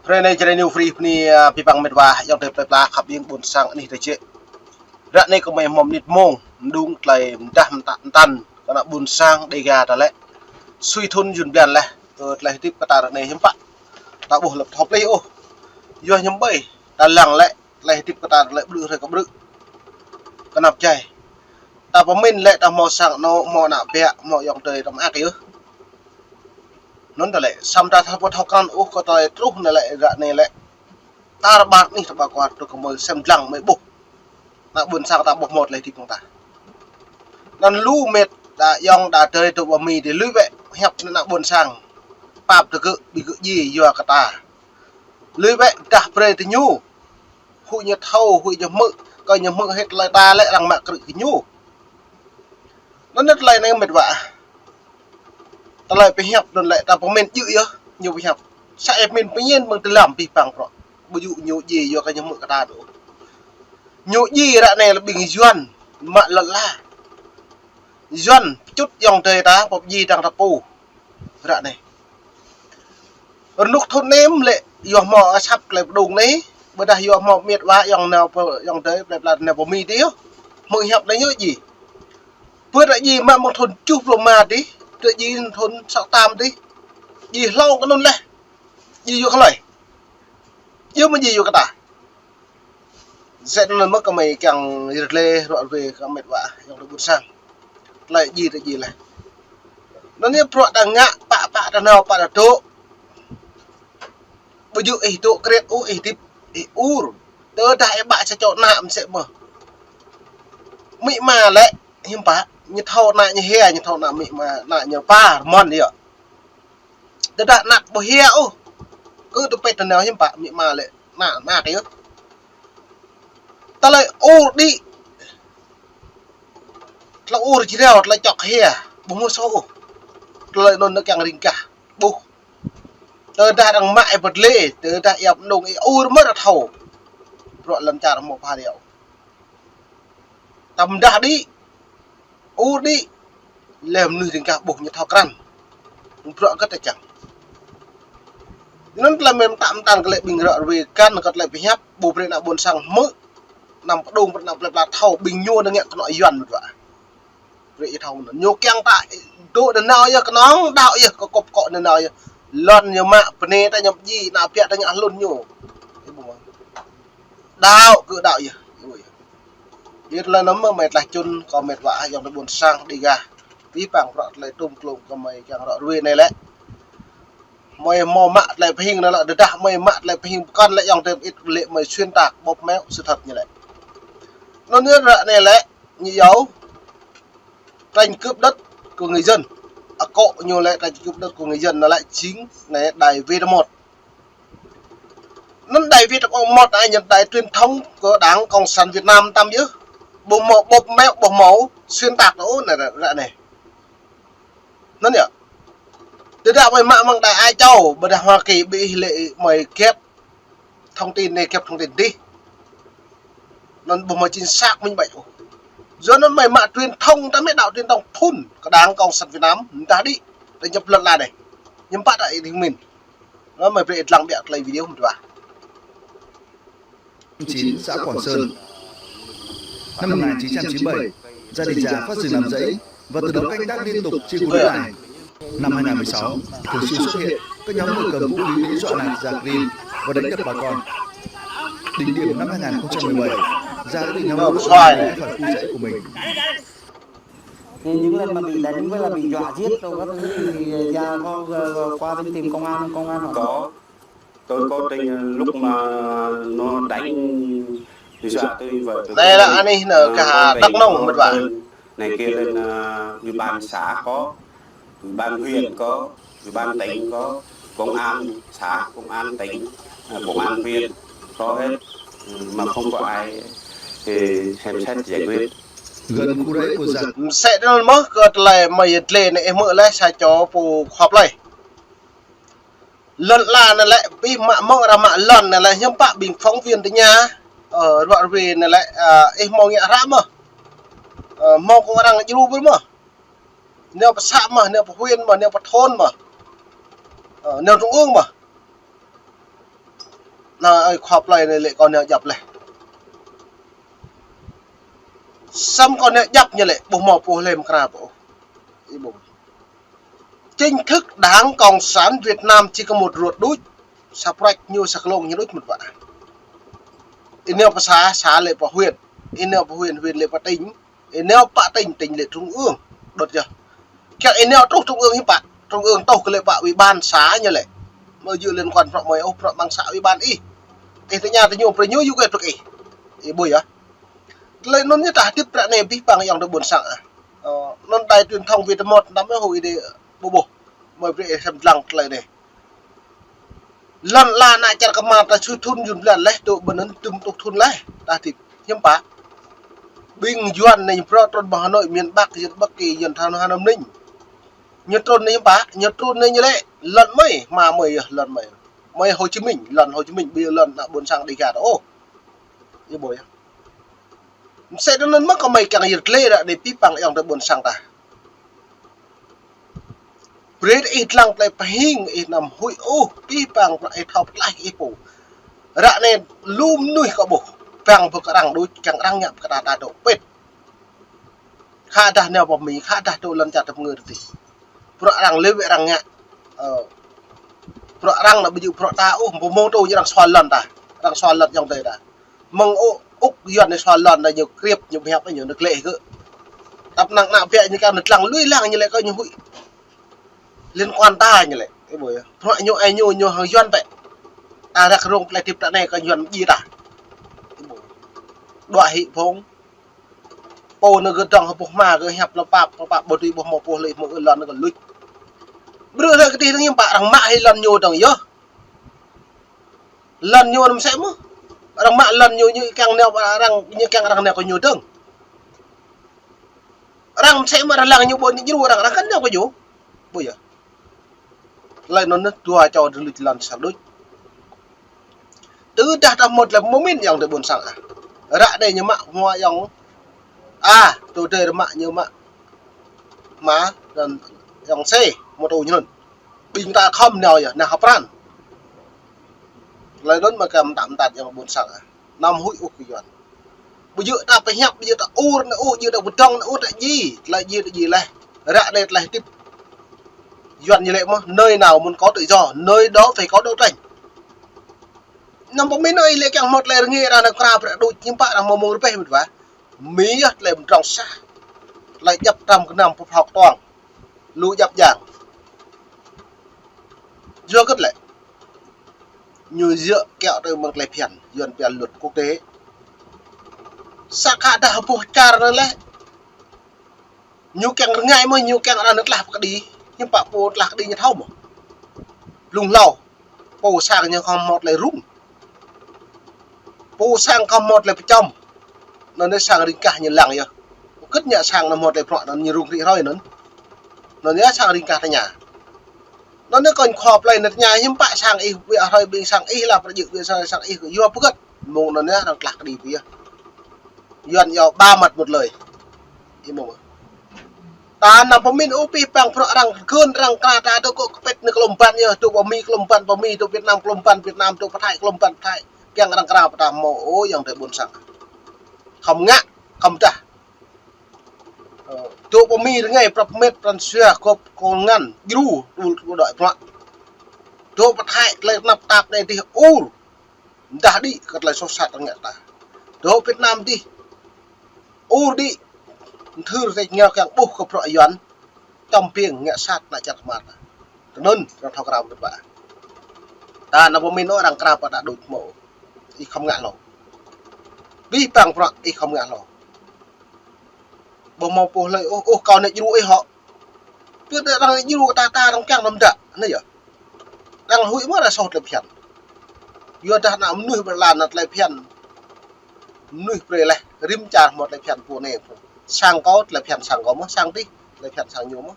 Rồi này chơi new free ni pi bang medwa yang tep la khap yang bun sang ni te che. Rat này có mấy mồm nít mông đúng lại đam tan kana bun sang de ga ta le. Suy thun jun bian le. Lại tiếp kata này hiếm pak. Ta buh lập hop le oh. Yo nyam bay ta lang le lại tiếp kata le bự rồi có bự. Kanap chai. Ta pa min le ta mo sang no mo na pe mo yang tơi tam ak yo. Non ta le sam ta tha pot hokan có ta trúc này lại rat này lại. Ta bạc ni ta ba kwa to ko mo sem lang mai buh. Na bun sang ta bok một lại tiếp ta. Nan lu met đã yong đã chơi tụ bò mì để lưới vậy hẹp nó buồn sang pap từ cự bị cự gì vừa cả ta lưới vậy cả pre thì nhu hụi nhật thâu hụi nhật mự coi nhật mự hết lại ta lại rằng mẹ cự thì nhu nó nhất lại này mệt vả ta lại phải hẹp đồn lại ta có men chữ nhá nhiều bị hẹp sẽ mình tự nhiên bằng từ làm bị bằng rồi ví dụ nhiều gì vừa cái nhật mự cả ta đủ nhiều gì đã này là bình duyên mạ lần la duyên chút dòng trời ta bọc gì đang tập pu ra này lúc thôn ném lệ dòng mỏ sắp lại đùng đấy bây giờ dòng mỏ miệt quá dòng nào dòng trời là nào bỏ mi tí mọi học đấy nhớ gì bữa lại gì mà một thôn chụp rồi mà tí tự gì thôn sáu tam tí gì lâu cái nôn lên gì vô không này chứ mà gì vô cái ta sẽ nên mất cái mày càng lê rồi về cái mệt vả dòng được buồn sang lại gì thì gì này nó như pro đang ngạ bạ đang nào bạ to bây giờ ấy to kret u ấy tip ấy ur tớ đại bạ sẽ chọn nạm sẽ mở mị mà lại hiếm bạ như thâu nại như he như thâu nạm mị mà nại như pa mòn đi ạ tớ đại nặng bò he u cứ tớ pet nào hiếm bạ mị mà lại nặng nặng đấy ta lại u đi là u chỉ đeo lại chọc he bố mua số lại nó càng rình cả bố tớ đã đang mại vật lệ tớ đã ép đồng ấy u mất là thầu rồi lần trả một hai điều tầm đã đi u đi làm nư rình cả bố như thao căn rồi rất là chẳng nó là mình tạm tàn cái lệ bình rợ về căn cái lệ bị hép bố lên là buồn sang mỡ nằm đông vẫn nằm là thầu bình nhua nó nghe cái loại dần vậy vậy thầu nó nhô keng tại độ đến nào giờ cái nón đạo giờ có cột cọ đến nào giờ lon nhiều mạ này ta nhập gì nào piệt ta nhặt luôn nhổ đạo cứ đạo giờ biết là nó mà mệt lại chun còn mệt vả dòng nó buồn sang đi ra ví bằng rõ lại tung lùng còn mày càng rõ ruồi này lại mày mò mạ lại hình nó lại được đã mày mạ lại hình con lại dòng thêm ít lệ mày xuyên tạc bóp méo sự thật như vậy nó nữa rợ này lại như dấu tranh cướp đất của người dân cộ nhiều lại tranh cướp đất của người dân nó lại chính này đài V1 nó đài V1 ai nhận đài truyền thông của đảng Cộng sản Việt Nam tam chứ bột màu bột mẹo bột máu xuyên tạc nó này là này nó nhỉ từ đạo mày mạng bằng đài ai châu bởi Hoa Kỳ bị lệ mày kép thông tin này kép thông tin đi nó bột màu chính xác minh bạch do nó mày mạ truyền thông ta mới đạo truyền thông thun có đáng Cộng sản Việt Nam ta đi để nhập lần là này nhưng bắt lại thì mình nó mày về lăng bẹt lấy video một vài 9 xã Quảng Sơn. Năm 1997, gia đình già phát rừng làm rẫy và từ đó canh tác liên tục trên khu đất này. Năm 2016, thường xuyên xuất hiện các nhóm người cầm vũ khí đe dọa nạt giặc Green và đánh đập bà con. Đỉnh điểm năm 2017, Gia đã bị nhóm đối tượng khỏi khu rẫy của mình. Những lần mà bị đánh với là bị dọa giết rồi các thứ thì Gia có qua bên tìm công an hỏi. Có, tôi có trên lúc mà nó đánh thì dọa tôi vợ tôi. Đây là anh ấy ở cả Đắk Nông một bạn. Này kia lên ủy ban xã có, ủy ban huyện có, ủy ban tỉnh có, công an xã, công an tỉnh, công an huyện có hết mà không có ai thì xem xét giải quyết. Gần khu rẫy của giặc sẽ nó mất gật lại mày lên này mượn lại sai cho phù họp lại lần là này lại bị mạ mơ ra mạ lần này lại nhưng bạn bình phóng viên tới nhà ở đoạn về này lại em mong nhẹ rã mà mong có đang như với mà nếu xã mà nếu huyện mà nếu thôn mà nếu trung ương mà ơi khop lại này lệ con nè dập này xăm con nè dập như lệ bộ mò po lên cả bộ chính thức Đảng Cộng sản Việt Nam chỉ có một ruột đuôi sắp rách nhiều sạc lông như đuôi một vạn nếu xá lệ bảo huyền nếu bảo huyền lệ bảo tỉnh nếu bảo tỉnh lệ trung ương đột chưa các nếu trung ương như bạn trung ương tàu cái lệ bảo ủy ban xá như lệ mới dự liên quan phạm mấy ông phạm bằng xã ủy ban y thì nhà thì nhiều phải nhớ yêu cái được ý bùi á lấy nó như ta tiếp ra này biết bằng dòng được buồn sẵn nó đài truyền thông Việt một năm mới hồi để bộ mời về xem lăng lại này lần là nãy chả cầm mặt ta chui thun dùng lần lấy tụ bần ấn tum tụ thun lấy ta thì hiếm bá Bình Doan này pro trôn Hà Nội miền Bắc dân Bắc Kỳ dân Hà Nam Ninh nhật trôn này bá nhật trôn này như lệ lần mấy mà mày lần mày Hồ Chí Minh lần Hồ Chí Minh bây giờ lần đã buồn sang đi cả đó ô như bồi sẽ nó mất có mày càng nhiệt lê đã để tiếp bằng dòng được buồn sang ta bread ít lăng lại pahing ít nằm hui ô tiếp bằng lại thọc lại ít bù ra nên lùm nuôi có bù bằng vực răng đôi chẳng răng nhậm cả đà độ bết khá đà nèo vào mì khá đà độ lần chặt tập người thì pro răng lấy vệ răng nhạ pro răng là bây giờ pro ta ô một mô tô như răng xoan lần dòng đây đã mong ô úc dọn này xoan lần là nhiều kiếp nhiều hẹp nhiều được lệ cơ tập nặng nặng vẹ như cao được lăng lưỡi lăng như lệ coi như hụi liên quan ta như lệ cái buổi pro nhô ai nhô hàng dọn vậy ta ra rong lại tiếp này coi dọn gì ta đoạn hệ phong po nó gần trong học mà cái hẹp nó bạc bột đi bột một po lại một lần nó còn lùi bữa nay cái gì thằng bạn thằng mạ hay lần nhiều thằng nhớ lần nhiều nó sẽ mất thằng mạ lần nhiều như càng neo răng như càng răng neo có nhiều tương răng sẽ mà răng nhiều bốn những đùa răng khấn nhau có nhiều bây giờ lại nó tua cho lịch lần sản đôi từ đặt ra một là moment dòng để buồn sẵn rạ đây như mạ hoa dòng tôi đây là mạ như mạ má dòng C một đồ như bình ta không nào nhỉ nào học ran lấy lớn mà cầm tạm tạt dòng buồn sẵn năm hụi ục dọn bây giờ ta phải hẹp bây giờ ta u như đầu trong u là gì lại rạ đây lại tiếp dọn như lệ mà nơi nào muốn có tự do nơi đó phải có đấu tranh năm bóng mấy nơi lấy càng một lời nghe ra là qua đôi nhưng bạn đang mong về một vả mí lại một trong xa lại nhập trong cái nằm học toàn lùi nhập giảng do cất lại như dựa kẹo từ một lệ phiền dần phiền luật quốc tế sắc hạ đã bộ trà rồi lấy nhiều càng ngay mới nhiều càng là nước lạc cái đi nhưng bạn bộ lạc đi như thâu mà lùng lầu bộ sang như không một lại rung bộ sang không một lại trong nó sang đi cả như làng vậy cất nhà sang là một lại bọn nó như rung thị thôi nó nhớ sang đi cả nhà nó còn khọp lại nước nhà nhưng bạn sang y bây giờ bình sang y là phải dự bây giờ sang y của vua bức mù nó nhớ đang lạc đi bây giờ dọn ba mặt một lời ta nằm bom min upi pang pro rang cơn rang kata tu ko pet ni kelompan ya tu bom mi tu Việt Nam kelompan Việt Nam tu Thái kelompan Thái yang rang kara pada mo yang để buồn sang không ngã không trả tu bom mi ngay prap met Fransia ko ngan gru tu đợi loạn tu Thái lại nạp tạp này thì dah đi kat lại so sat ngã ta tu Việt Nam đi đi thư dịch nghèo càng buộc của pro yuan trong pieng ngã sát lại chặt mặt nên nó thao cào được vậy ta nó bom nó đang cào và đột mộ thì không ngã lỗ vi bằng pro thì không ngã lỗ bom màu po lại còn này du họ cứ đang du ta đang càng làm đạn này giờ đang hụi mất là sọt lại phiền yuan ta làm nuôi bờ làn lại phiền nuôi về lại rim trà một lại phiền của này sang có là phiền sang có mất sang đi là phiền sang nhiều mất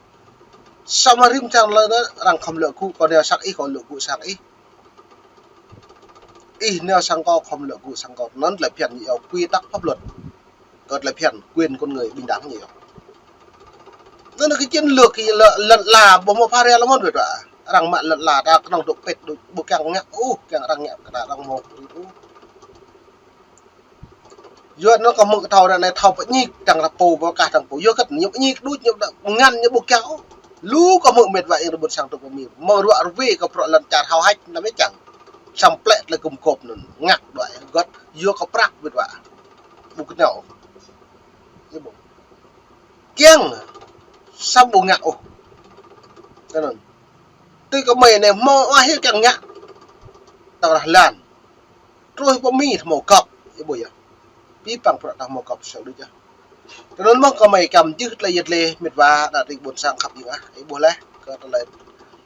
sao mà rim trang lên đó rằng không lựa cụ còn đeo sang ít còn lựa cụ sang ít neo sang có không lựa cụ sang có nó là phiền nhiều quy tắc pháp luật còn là phiền quyền con người bình đẳng nhiều nên là cái chiến lược thì là bom pha ra lắm hơn rồi ạ răng mặn lật là ra trong độ pet bộ càng ngạ càng răng nhẹ cả răng một giờ nó có một cái thầu này thầu vẫn nhịp chẳng là bù vào cả thằng bù vô cất nhịp nhịp đút nhịp ngăn nhịp bộ kéo lú có một mệt vậy rồi buồn sang tụi mình mơ đọa về có pro lần chặt hao hách nó mới chẳng xong plẹt là cùng cột ngặt đoạn gót vô có prak với vợ bộ cái nhậu kiêng xong bộ ngạo cho nên tôi có mày này mơ oai hết càng ngạ tao là làn rồi có mi màu cọc cái buổi à bí bằng pro tao màu cọc sao được chứ cho nên mong có mày cầm chứ là giật lê mệt và đã định buồn sang khắp những ấy buồn lẽ có tao lại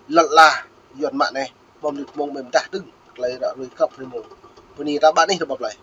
lật là dọn mạng này bom được mong mình đã đứng lấy đã rồi cọc rồi mù bữa nay ta bạn ấy được bọc lại